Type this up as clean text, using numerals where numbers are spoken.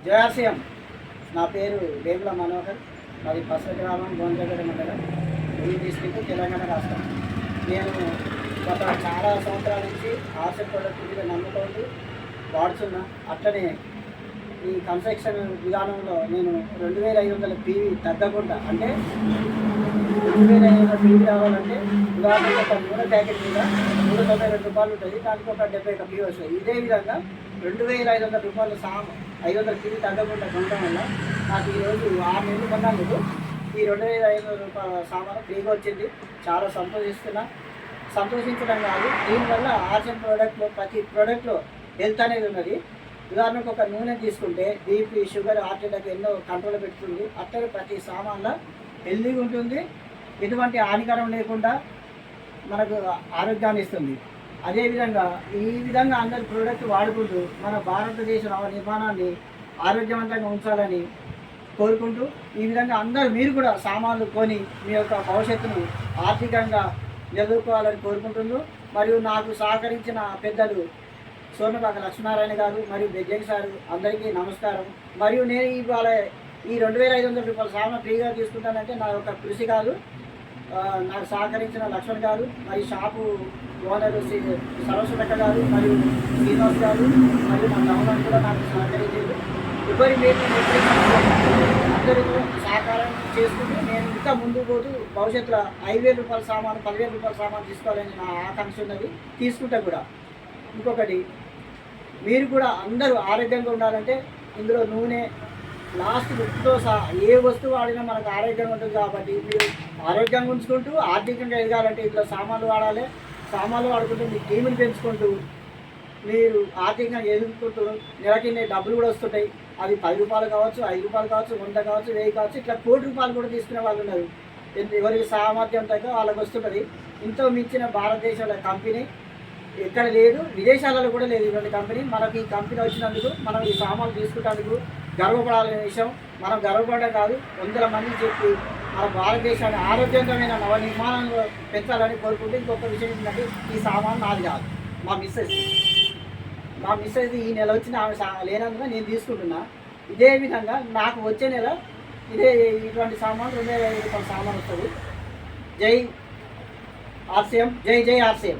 జయాసిఎం. నా పేరు వేముల మనోహర్. మాది పస గ్రామం, గోంజగడ మండలం, డిస్ట్రిక్ట్, తెలంగాణ రాష్ట్రం. నేను గత చాలా సంవత్సరాల నుంచి ఆర్సెల్ ప్రొడక్ట్ మీద నమ్ముతోంది వాడుతున్నా. అట్లనే ఈ కన్స్ట్రక్షన్ విధానంలో నేను 2500 పీవీ తగ్గకుండా, అంటే 2500 పీవీ రావాలంటే ఉదాహరణకు ఒక నూనె ప్యాకెట్ మీద 192 రూపాయలు ఉంటుంది, దానికి ఒక 71 పీవీ వస్తుంది. ఇదే విధంగా 2500 రూపాయలు 500 పీవీ తగ్గకుండా కొనడం వల్ల నాకు ఈరోజు 6 నెలలు కొన్నందుకు ఈ 2500 రూపాయల సామాను ఫ్రీగా వచ్చింది. చాలా సంతోషించడం కాదు, దీనివల్ల ఆర్సెల్ ప్రోడక్ట్లో ప్రతి ప్రోడక్ట్లో హెల్త్ అనేది ఉన్నది. ఉదాహరణకు ఒక నూనె తీసుకుంటే బీపీ, షుగర్, హార్ట్ అటాక్ ఎన్నో కంట్రోల్ పెడుతుంది. అట్లనే ప్రతి సామాన్లో హెల్తీగా ఉంటుంది, ఎటువంటి హానికరం లేకుండా మనకు ఆరోగ్యాన్ని ఇస్తుంది. అదేవిధంగా ఈ విధంగా అందరి ప్రోడక్ట్ వాడుకుంటూ మన భారతదేశ నిర్మాణాన్ని ఆరోగ్యవంతంగా ఉంచాలని కోరుకుంటూ, ఈ విధంగా మీరు కూడా సామాన్లు కొని మీ యొక్క భవిష్యత్తును ఆర్థికంగా నిలదొక్కుకోవాలని కోరుకుంటున్నారు. మరియు నాకు సహకరించిన పెద్దలు సోనపాక లక్ష్మీనారాయణ గారు మరియు బెజ్జంగి సారు, అందరికీ నమస్కారం. మరియు నేను ఇవాళ ఈ 2500 రూపాయల సామాన్ ఫ్రీగా తీసుకుంటానంటే నా యొక్క కృషి కాదు, నాకు సహకరించిన లక్ష్మణ్ గారు మరియు షాపు ఓనరు సరస్వతక్క గారు మరియు శ్రీనివాస్ గారు మరియు నా గవర్నమెంట్ కూడా నాకు సహకరించారు. ఎవరి మీరు అందరితో సహకారం చేసుకుంటూ నేను ఇంకా ముందుకు పోతూ భవిష్యత్తులో 5000 రూపాయల సామాను, 10,000 రూపాయల సామాను తీసుకోవాలని నా ఆకాంక్ష ఉన్నది. తీసుకుంటా కూడా. ఇంకొకటి, మీరు కూడా అందరూ ఆరోగ్యంగా ఉండాలంటే ఇందులో నూనె లాస్ట్ ఉప్పుతో సహా ఏ వస్తువు వాడినా మనకు ఆరోగ్యంగా ఉంటుంది. కాబట్టి మీరు ఆరోగ్యంగా ఉంచుకుంటూ ఆర్థికంగా ఎదగాలంటే ఇందులో సామాన్లు వాడాలి. సామాన్లు వాడుకుంటూ మీ టీముని పెంచుకుంటూ మీరు ఆర్థికంగా ఎదుర్కొంటూ నెలకి డబ్బులు కూడా వస్తుంటాయి. అది 10 రూపాయలు కావచ్చు, 5 రూపాయలు కావచ్చు, 100 కావచ్చు, 1000 కావచ్చు, ఇట్లా 1 కోటి రూపాయలు కూడా తీసుకునే వాళ్ళు ఉన్నారు. ఎవరికి సామర్థ్యం తగ్గ వాళ్ళకి వస్తుంటుంది. ఇంతో మించిన భారతదేశంలో కంపెనీ ఎక్కడ లేదు, విదేశాలలో కూడా లేదు ఇటువంటి కంపెనీ. మనకి ఈ కంపెనీ వచ్చినందుకు, మనం ఈ సామాన్లు తీసుకున్నందుకు గర్వపడాలనే విషయం. మనం గర్వపడడం కాదు, 100 మంది చెప్పి మన భారతదేశాన్ని ఆరోగ్యకరమైన నవనిర్మాణంలో పెంచాలని కోరుకుంటే, ఇంకొక విషయం ఏంటంటే ఈ సామాన్ నాది కాదు, మా మిస్సెస్ ఈ నెల వచ్చిన ఆమె లేనందున నేను తీసుకుంటున్నా. ఇదే విధంగా నాకు వచ్చే నెల ఇటువంటి సామాన్ 2500 రూపాయల సామాన్ వస్తుంది. జై ఆర్సీఎం, జై ఆర్సీఎం.